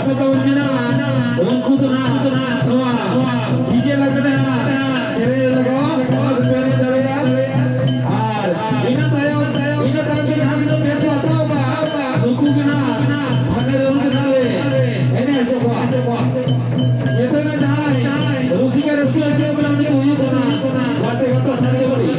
asa tahun kena unku tu na semua DJ lagana cere lagawa supaya dalera ina tayo ke hagi tu beso atau apa unku kena hane unku nale ene semua itu na jahai rusika restu aja bilang ni uyu kena bate kata sare bari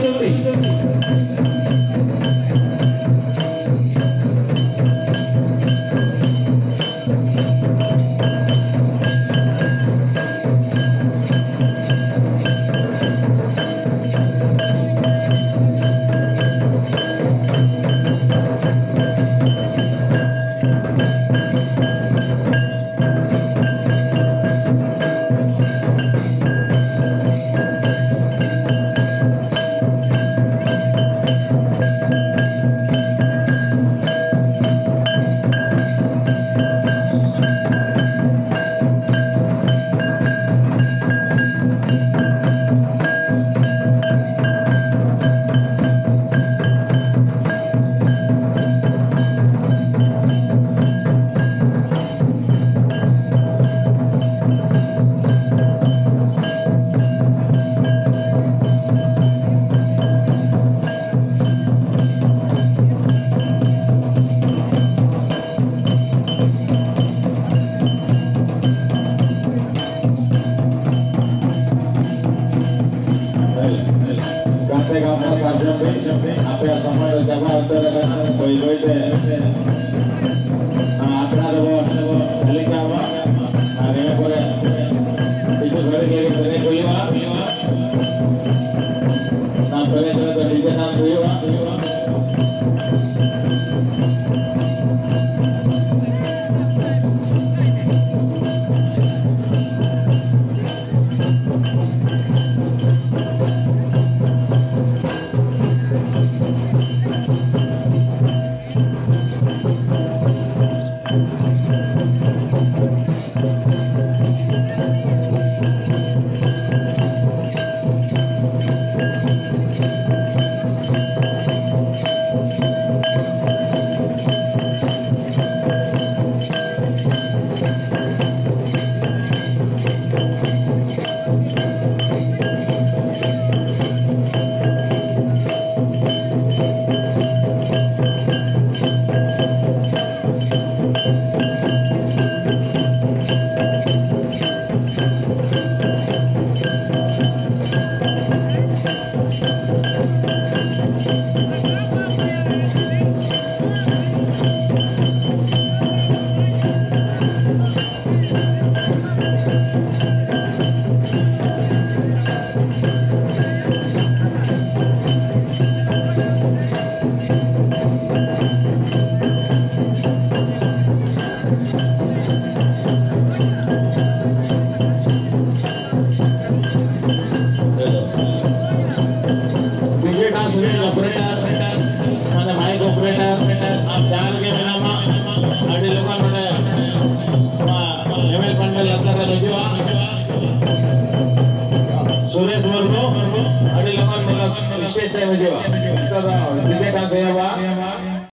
apa yang sama jaga antara koi deh अपना लोगों कलिंग का हुआ आगे में पूरे इस घरे के कोई हुआ नाम करे तो ठीक है नाम कोई हुआ सुरेश मुर्मू अड़ी लोगन विशेष है मुझे